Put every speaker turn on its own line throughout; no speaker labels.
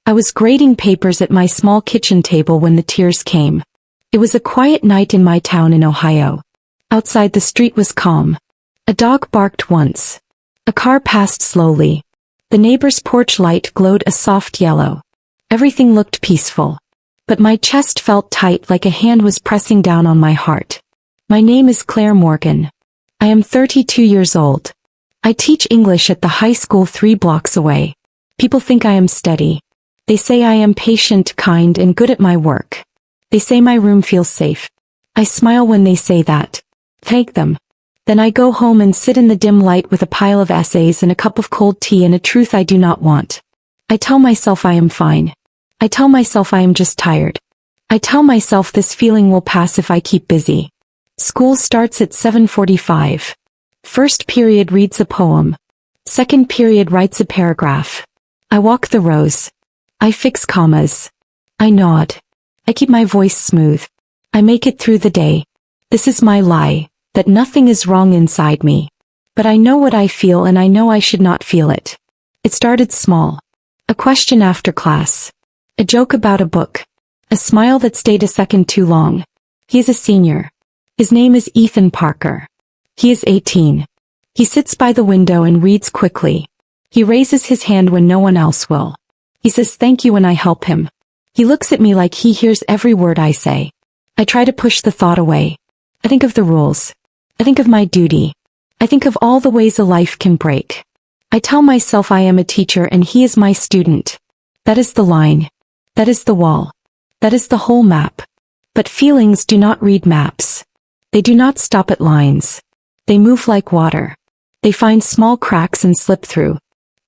I was grading papers at my small kitchen table when the tears came. It was a quiet night in my town in Ohio. Outside the street was calm. A dog barked once. A car passed slowly. The neighbor's porch light glowed a soft yellow. Everything looked peaceful. But my chest felt tight, like a hand was pressing down on my heart. My name is Claire Morgan. I am 32 years old. I teach English at the high school 3 blocks away. People think I am steady. They say I am patient, kind, and good at my work. They say my room feels safe. I smile when they say that. Thank them. Then I go home and sit in the dim light with a pile of essays and a cup of cold tea and a truth I do not want. I tell myself I am fine. I tell myself I am just tired. I tell myself this feeling will pass if I keep busy. School starts at 7:45. First period reads a poem. Second period writes a paragraph. I walk the rows. I fix commas. I nod. I keep my voice smooth. I make it through the day. This is my lie, that nothing is wrong inside me. But I know what I feel and I know I should not feel it. It started small. A question after class. A joke about a book. A smile that stayed a second too long. He is a senior. His name is Ethan Parker. He is 18. He sits by the window and reads quickly. He raises his hand when no one else will. He says thank you when I help him. He looks at me like he hears every word I say. I try to push the thought away. I think of the rules. I think of my duty. I think of all the ways a life can break. I tell myself I am a teacher and he is my student. That is the line. That is the wall. That is the whole map. But feelings do not read maps. They do not stop at lines. They move like water. They find small cracks and slip through.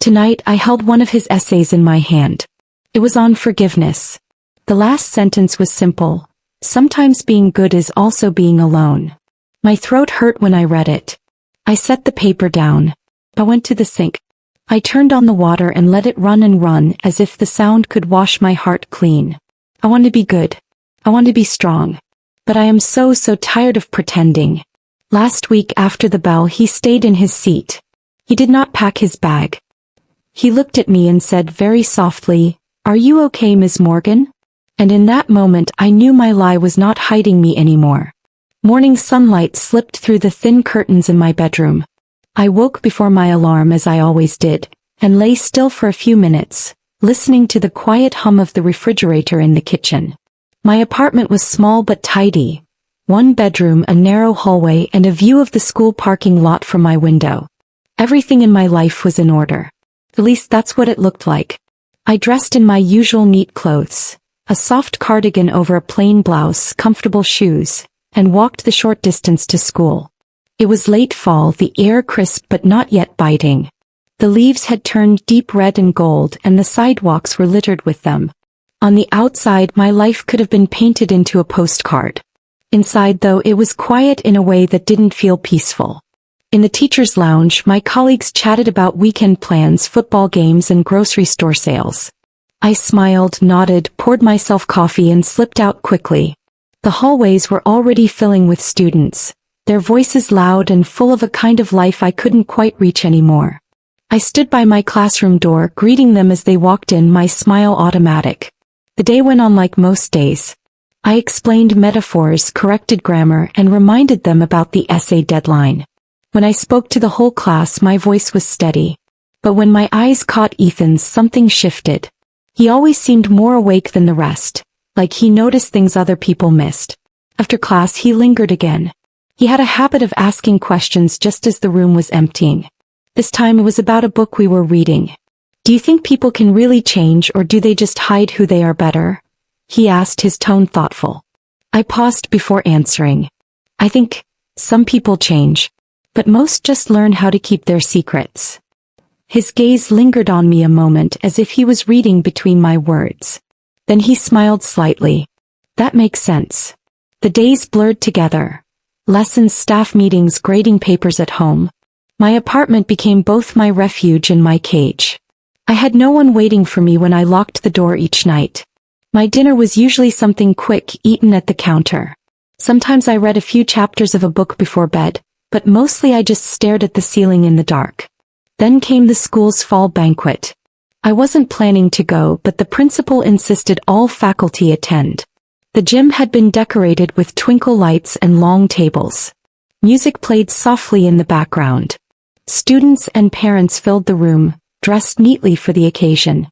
Tonight I held one of his essays in my hand. It was on forgiveness. The last sentence was simple. Sometimes being good is also being alone. My throat hurt when I read it. I set the paper down. I went to the sink. I turned on the water and let it run and run as if the sound could wash my heart clean. I want to be good. I want to be strong. But I am so tired of pretending. Last week after the bell he stayed in his seat. He did not pack his bag. He looked at me and said very softly, "Are you okay, Ms. Morgan?" And in that moment I knew my lie was not hiding me anymore. Morning sunlight slipped through the thin curtains in my bedroom. I woke before my alarm as I always did, and lay still for a few minutes, listening to the quiet hum of the refrigerator in the kitchen. My apartment was small but tidy. 1 bedroom, a narrow hallway, and a view of the school parking lot from my window. Everything in my life was in order. At least that's what it looked like. I dressed in my usual neat clothes, a soft cardigan over a plain blouse, comfortable shoes, and walked the short distance to school. It was late fall, the air crisp but not yet biting. The leaves had turned deep red and gold and the sidewalks were littered with them. On the outside my life could have been painted into a postcard. Inside though it was quiet in a way that didn't feel peaceful. In the teacher's lounge my colleagues chatted about weekend plans, football games and grocery store sales. I smiled, nodded, poured myself coffee and slipped out quickly. The hallways were already filling with students, their voices loud and full of a kind of life I couldn't quite reach anymore. I stood by my classroom door, greeting them as they walked in, my smile automatic. The day went on like most days. I explained metaphors, corrected grammar, and reminded them about the essay deadline. When I spoke to the whole class my voice was steady. But when my eyes caught Ethan's, something shifted. He always seemed more awake than the rest, like he noticed things other people missed. After class he lingered again. He had a habit of asking questions just as the room was emptying. This time it was about a book we were reading. "Do you think people can really change or do they just hide who they are better?" he asked, his tone thoughtful. I paused before answering. "I think some people change, but most just learn how to keep their secrets." His gaze lingered on me a moment as if he was reading between my words. Then he smiled slightly. "That makes sense." The days blurred together. Lessons, staff meetings, grading papers at home. My apartment became both my refuge and my cage. I had no one waiting for me when I locked the door each night. My dinner was usually something quick, eaten at the counter. Sometimes I read a few chapters of a book before bed, but mostly I just stared at the ceiling in the dark. Then came the school's fall banquet. I wasn't planning to go, but the principal insisted all faculty attend. The gym had been decorated with twinkle lights and long tables. Music played softly in the background. Students and parents filled the room, dressed neatly for the occasion.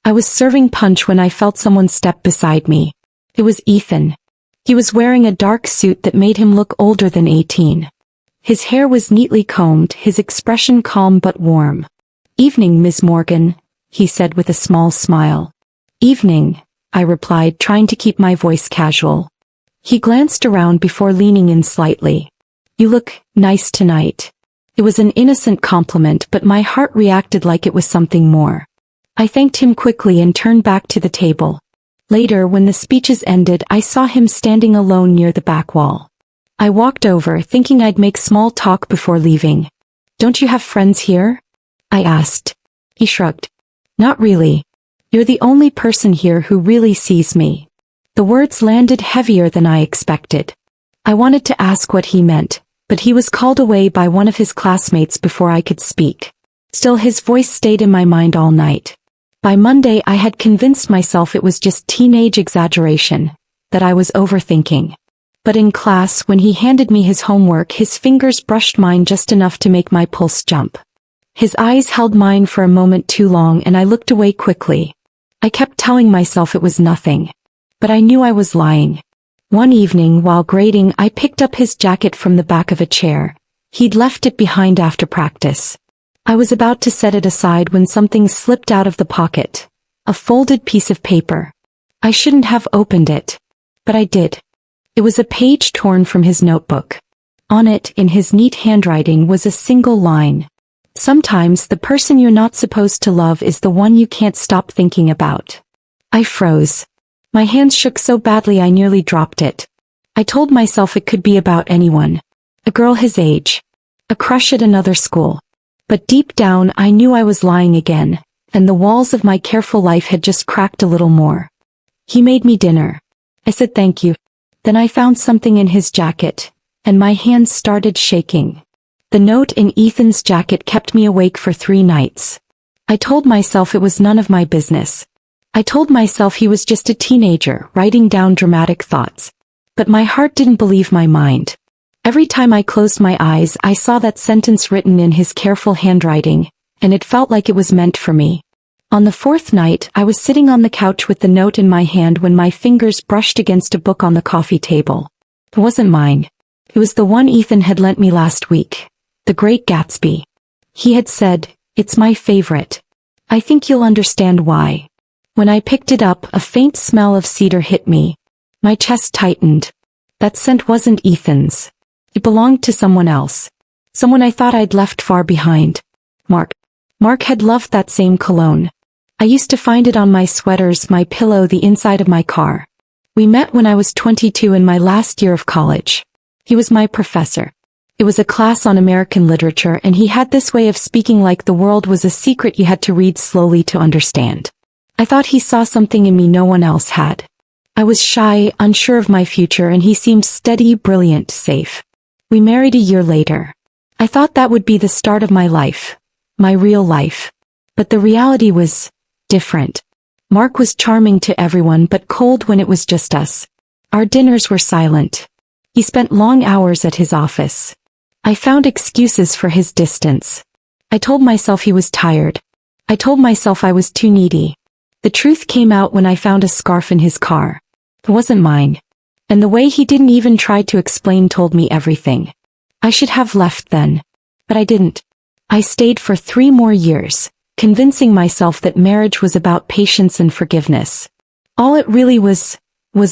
I was serving punch when I felt someone step beside me. It was Ethan. He was wearing a dark suit that made him look older than 18. His hair was neatly combed, his expression calm but warm. "Evening, Miss Morgan," he said with a small smile. "Evening," I replied, trying to keep my voice casual. He glanced around before leaning in slightly. "You look nice tonight." It was an innocent compliment, but my heart reacted like it was something more. I thanked him quickly and turned back to the table. Later, when the speeches ended, I saw him standing alone near the back wall. I walked over, thinking I'd make small talk before leaving. "Don't you have friends here?" I asked. He shrugged. "Not really. You're the only person here who really sees me." The words landed heavier than I expected. I wanted to ask what he meant, but he was called away by one of his classmates before I could speak. Still, his voice stayed in my mind all night. By Monday, I had convinced myself it was just teenage exaggeration, that I was overthinking. But in class, when he handed me his homework, his fingers brushed mine just enough to make my pulse jump. His eyes held mine for a moment too long, and I looked away quickly. I kept telling myself it was nothing. But I knew I was lying. One evening, while grading, I picked up his jacket from the back of a chair. He'd left it behind after practice. I was about to set it aside when something slipped out of the pocket. A folded piece of paper. I shouldn't have opened it. But I did. It was a page torn from his notebook. On it, in his neat handwriting, was a single line. "Sometimes the person you're not supposed to love is the one you can't stop thinking about." I froze. My hands shook so badly I nearly dropped it. I told myself it could be about anyone. A girl his age. A crush at another school. But deep down I knew I was lying again, and the walls of my careful life had just cracked a little more. He made me dinner. I said thank you. Then I found something in his jacket, and my hands started shaking. The note in Ethan's jacket kept me awake for 3 nights. I told myself it was none of my business. I told myself he was just a teenager, writing down dramatic thoughts. But my heart didn't believe my mind. Every time I closed my eyes, I saw that sentence written in his careful handwriting, and it felt like it was meant for me. On the 4th night, I was sitting on the couch with the note in my hand when my fingers brushed against a book on the coffee table. It wasn't mine. It was the one Ethan had lent me last week. The Great Gatsby. He had said, "It's my favorite. I think you'll understand why." When I picked it up, a faint smell of cedar hit me. My chest tightened. That scent wasn't Ethan's. It belonged to someone else. Someone I thought I'd left far behind. Mark. Mark had loved that same cologne. I used to find it on my sweaters, my pillow, the inside of my car. We met when I was 22 in my last year of college. He was my professor. It was a class on American literature, and he had this way of speaking like the world was a secret you had to read slowly to understand. I thought he saw something in me no one else had. I was shy, unsure of my future, and he seemed steady, brilliant, safe. We married a year later. I thought that would be the start of my life. My real life. But the reality was different. Mark was charming to everyone but cold when it was just us. Our dinners were silent. He spent long hours at his office. I found excuses for his distance. I told myself he was tired. I told myself I was too needy. The truth came out when I found a scarf in his car. It wasn't mine. And the way he didn't even try to explain told me everything. I should have left then. But I didn't. I stayed for 3 more years, convincing myself that marriage was about patience and forgiveness. All it really was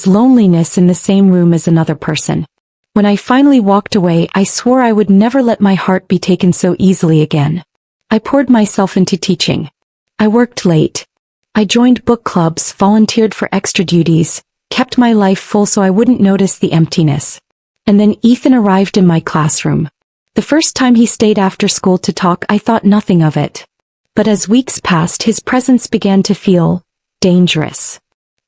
loneliness in the same room as another person. When I finally walked away, I swore I would never let my heart be taken so easily again. I poured myself into teaching. I worked late. I joined book clubs, volunteered for extra duties, kept my life full so I wouldn't notice the emptiness. And then Ethan arrived in my classroom. The first time he stayed after school to talk, I thought nothing of it. But as weeks passed, his presence began to feel dangerous.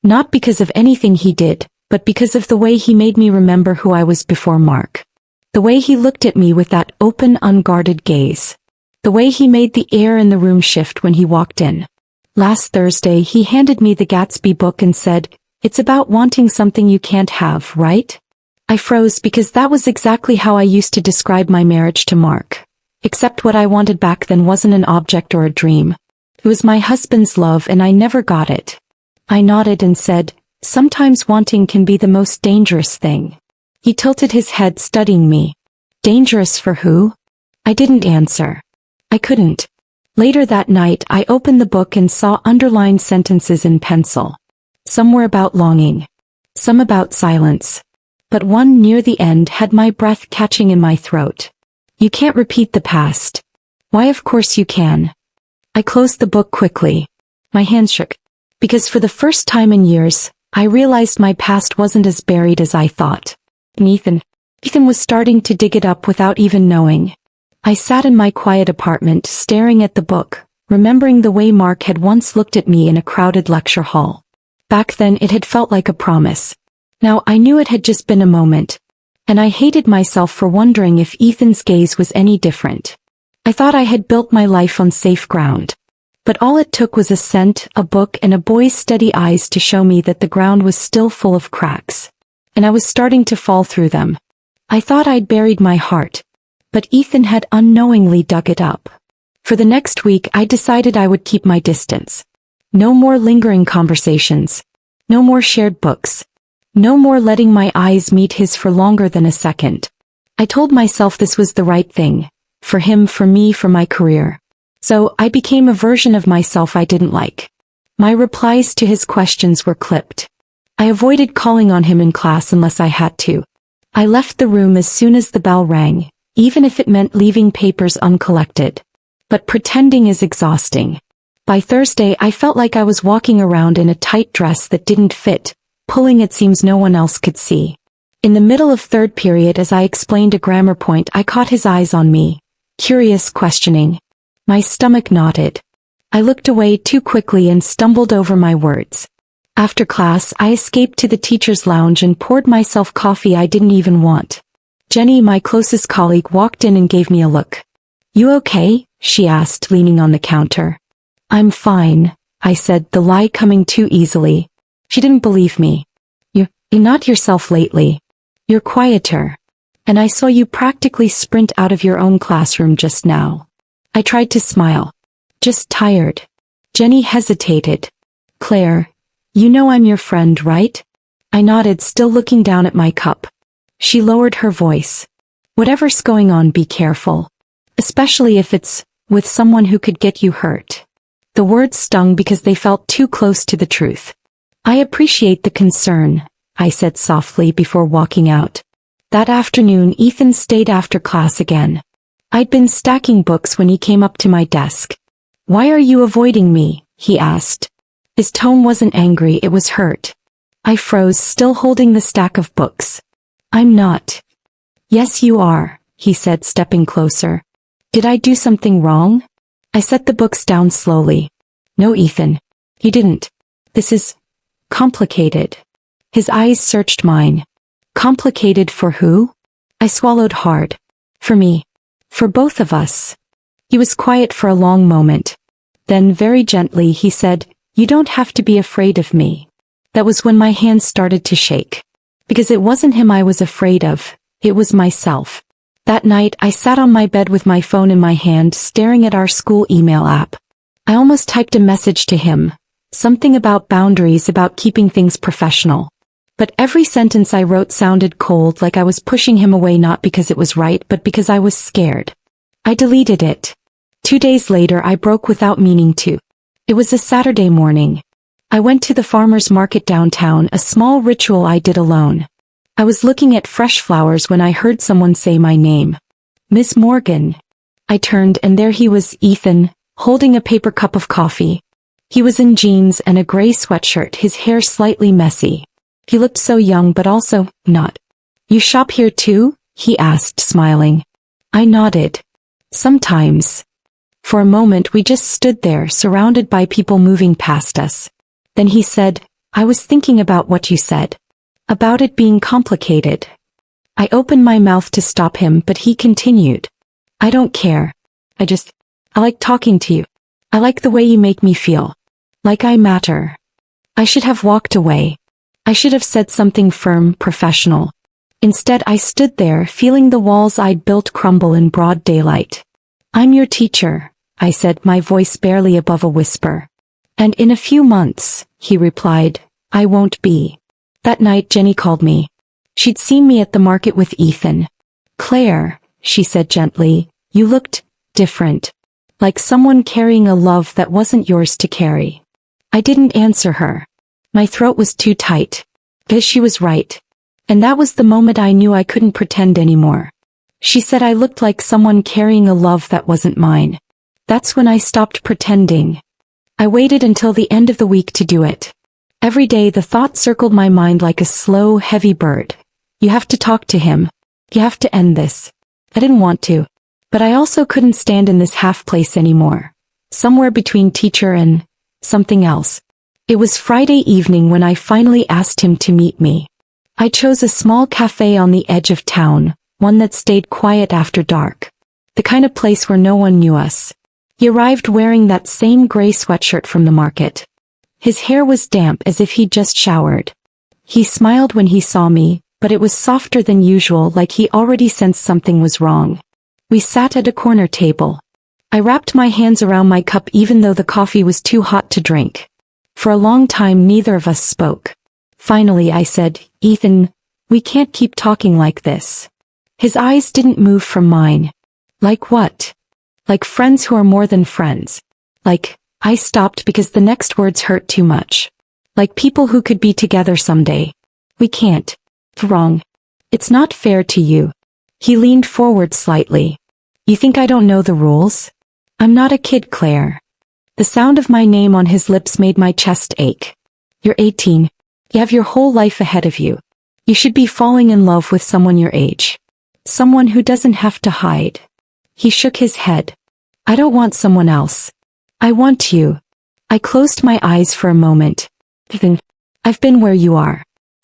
Not because of anything he did, but because of the way he made me remember who I was before Mark. The way he looked at me with that open, unguarded gaze. The way he made the air in the room shift when he walked in. Last Thursday he handed me the Gatsby book and said, "It's about wanting something you can't have, right?" I froze because that was exactly how I used to describe my marriage to Mark. Except what I wanted back then wasn't an object or a dream. It was my husband's love and I never got it. I nodded and said, "Sometimes wanting can be the most dangerous thing." He tilted his head, studying me. Dangerous for who? I didn't answer. I couldn't. Later that night I opened the book and saw underlined sentences in pencil. Some were about longing. Some about silence. But one near the end had my breath catching in my throat. You can't repeat the past. Why, of course you can. I closed the book quickly. My hands shook. Because for the first time in years, I realized my past wasn't as buried as I thought. And Ethan was starting to dig it up without even knowing. I sat in my quiet apartment staring at the book, remembering the way Mark had once looked at me in a crowded lecture hall. Back then it had felt like a promise. Now I knew it had just been a moment. And I hated myself for wondering if Ethan's gaze was any different. I thought I had built my life on safe ground. But all it took was a scent, a book, and a boy's steady eyes to show me that the ground was still full of cracks. And I was starting to fall through them. I thought I'd buried my heart. But Ethan had unknowingly dug it up. For the next week I decided I would keep my distance. No more lingering conversations. No more shared books. No more letting my eyes meet his for longer than a second. I told myself this was the right thing. For him, for me, for my career. So I became a version of myself I didn't like. My replies to his questions were clipped. I avoided calling on him in class unless I had to. I left the room as soon as the bell rang, even if it meant leaving papers uncollected. But pretending is exhausting. By Thursday I felt like I was walking around in a tight dress that didn't fit, pulling it seams no one else could see. In the middle of third period as I explained a grammar point I caught his eyes on me. Curious, questioning. My stomach knotted. I looked away too quickly and stumbled over my words. After class I escaped to the teacher's lounge and poured myself coffee I didn't even want. Jenny, my closest colleague, walked in and gave me a look. "You okay?" she asked, leaning on the counter. "I'm fine," I said, the lie coming too easily. She didn't believe me. You're not yourself lately. You're quieter. And I saw you practically sprint out of your own classroom just now. I tried to smile. Just tired. Jenny hesitated. "Claire, you know I'm your friend, right?" I nodded, still looking down at my cup. She lowered her voice. "Whatever's going on, be careful. Especially if it's with someone who could get you hurt." The words stung because they felt too close to the truth. "I appreciate the concern," I said softly before walking out. That afternoon Ethan stayed after class again. I'd been stacking books when he came up to my desk. "Why are you avoiding me?" he asked. His tone wasn't angry, it was hurt. I froze, still holding the stack of books. "I'm not." "Yes you are," he said, stepping closer. "Did I do something wrong?" I set the books down slowly. "No, Ethan. You didn't. This is complicated." His eyes searched mine. "Complicated for who?" I swallowed hard. "For me. For both of us." He was quiet for a long moment. Then very gently he said, "You don't have to be afraid of me." That was when my hands started to shake. Because it wasn't him I was afraid of, it was myself. That night I sat on my bed with my phone in my hand staring at our school email app. I almost typed a message to him. Something about boundaries, about keeping things professional. But every sentence I wrote sounded cold, like I was pushing him away not because it was right but because I was scared. I deleted it. 2 days later I broke without meaning to. It was a Saturday morning. I went to the farmer's market downtown, a small ritual I did alone. I was looking at fresh flowers when I heard someone say my name. "Miss Morgan." I turned and there he was, Ethan, holding a paper cup of coffee. He was in jeans and a gray sweatshirt, his hair slightly messy. He looked so young but also not. "You shop here too?" he asked, smiling. I nodded. "Sometimes." For a moment we just stood there, surrounded by people moving past us. Then he said, "I was thinking about what you said. About it being complicated." I opened my mouth to stop him but he continued. "I don't care. I like talking to you. I like the way you make me feel. Like I matter. I should have walked away. I should have said something firm, professional. Instead I stood there feeling the walls I'd built crumble in broad daylight. I'm your teacher, I said, my voice barely above a whisper. And in a few months, he replied, I won't be. That night Jenny called me. She'd seen me at the market with Ethan. Claire, she said gently, you looked different. Like someone carrying a love that wasn't yours to carry. I didn't answer her. My throat was too tight. Because she was right. And that was the moment I knew I couldn't pretend anymore. She said I looked like someone carrying a love that wasn't mine. That's when I stopped pretending. I waited until the end of the week to do it. Every day the thought circled my mind like a slow, heavy bird. You have to talk to him. You have to end this. I didn't want to. But I also couldn't stand in this half place anymore. Somewhere between teacher and something else. It was Friday evening when I finally asked him to meet me. I chose a small cafe on the edge of town, one that stayed quiet after dark. The kind of place where no one knew us. He arrived wearing that same gray sweatshirt from the market. His hair was damp as if he'd just showered. He smiled when he saw me, but it was softer than usual, like he already sensed something was wrong. We sat at a corner table. I wrapped my hands around my cup even though the coffee was too hot to drink. For a long time neither of us spoke. Finally I said, Ethan, we can't keep talking like this. His eyes didn't move from mine. Like what? Like friends who are more than friends. Like, I stopped because the next words hurt too much. Like people who could be together someday. We can't. Wrong. It's not fair to you. He leaned forward slightly. You think I don't know the rules? I'm not a kid, Claire. The sound of my name on his lips made my chest ache. You're 18. You have your whole life ahead of you. You should be falling in love with someone your age. Someone who doesn't have to hide. He shook his head. I don't want someone else. I want you. I closed my eyes for a moment. I've been where you are.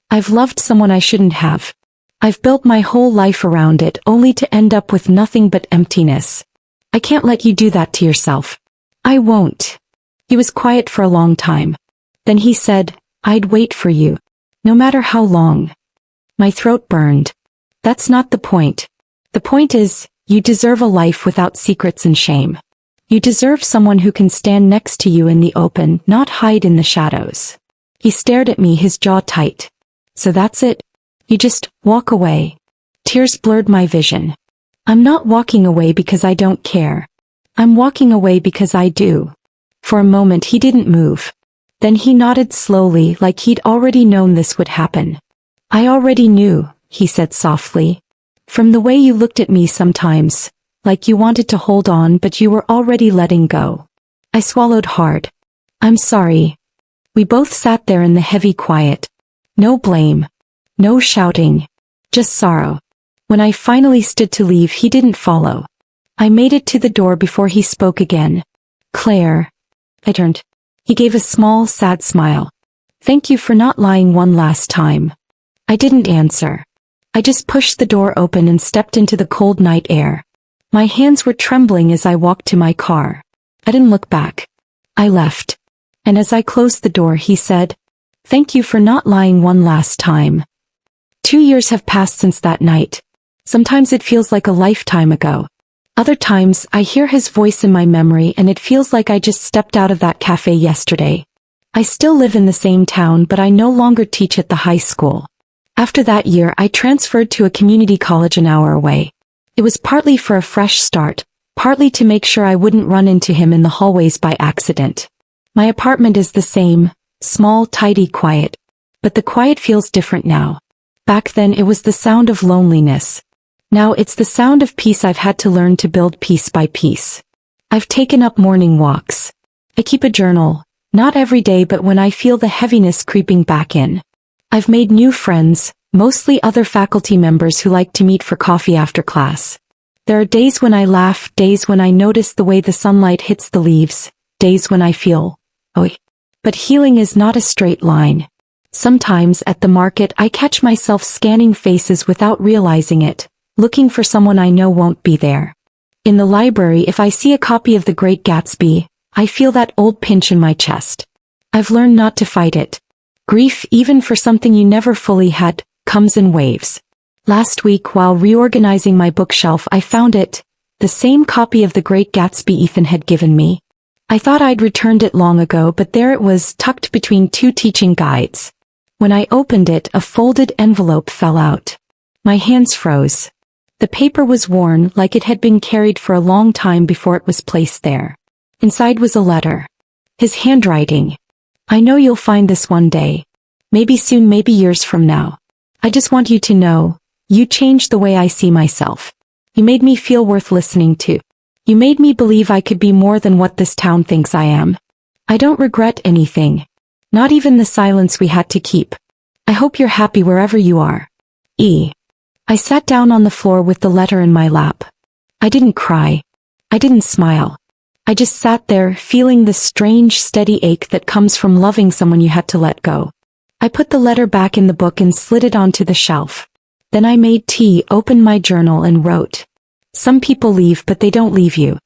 I've loved someone I shouldn't have. I've built my whole life around it only to end up with nothing but emptiness. I can't let you do that to yourself. I won't. He was quiet for a long time. Then he said, I'd wait for you. No matter how long. My throat burned. That's not the point. The point is, you deserve a life without secrets and shame. You deserve someone who can stand next to you in the open, not hide in the shadows. He stared at me, his jaw tight. So that's it? You just walk away. Tears blurred my vision. I'm not walking away because I don't care. I'm walking away because I do. For a moment he didn't move. Then he nodded slowly like he'd already known this would happen. I already knew, he said softly. From the way you looked at me sometimes, like you wanted to hold on but you were already letting go. I swallowed hard. I'm sorry. We both sat there in the heavy quiet. No blame. No shouting. Just sorrow. When I finally stood to leave he didn't follow. I made it to the door before he spoke again. Claire. I turned. He gave a small, sad smile. Thank you for not lying one last time. I didn't answer. I just pushed the door open and stepped into the cold night air. My hands were trembling as I walked to my car. I didn't look back. I left. And as I closed the door he said, Thank you for not lying one last time. 2 years have passed since that night. Sometimes it feels like a lifetime ago. Other times I hear his voice in my memory and it feels like I just stepped out of that cafe yesterday. I still live in the same town but I no longer teach at the high school. After that year I transferred to a community college an hour away. It was partly for a fresh start, partly to make sure I wouldn't run into him in the hallways by accident. My apartment is the same, small, tidy, quiet. But the quiet feels different now. Back then it was the sound of loneliness. Now it's the sound of peace. I've had to learn to build piece by piece. I've taken up morning walks. I keep a journal, not every day but when I feel the heaviness creeping back in. I've made new friends, mostly other faculty members who like to meet for coffee after class. There are days when I laugh, days when I notice the way the sunlight hits the leaves, days when I feel, oh. But healing is not a straight line. Sometimes at the market I catch myself scanning faces without realizing it, looking for someone I know won't be there. In the library if I see a copy of The Great Gatsby, I feel that old pinch in my chest. I've learned not to fight it. Grief, even for something you never fully had, comes in waves. Last week, while reorganizing my bookshelf, I found it, the same copy of The Great Gatsby Ethan had given me. I thought I'd returned it long ago, but there it was, tucked between two teaching guides. When I opened it, a folded envelope fell out. My hands froze. The paper was worn, like it had been carried for a long time before it was placed there. Inside was a letter. His handwriting. I know you'll find this one day. Maybe soon, maybe years from now. I just want you to know, you changed the way I see myself. You made me feel worth listening to. You made me believe I could be more than what this town thinks I am. I don't regret anything. Not even the silence we had to keep. I hope you're happy wherever you are. E. I sat down on the floor with the letter in my lap. I didn't cry. I didn't smile. I just sat there, feeling the strange, steady ache that comes from loving someone you had to let go. I put the letter back in the book and slid it onto the shelf. Then I made tea, opened my journal and wrote. Some people leave, but they don't leave you.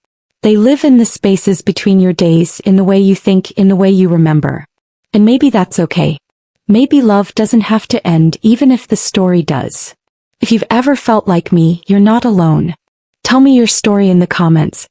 They live in the spaces between your days, in the way you think, in the way you remember. And maybe that's okay. Maybe love doesn't have to end, even if the story does. If you've ever felt like me, you're not alone. Tell me your story in the comments.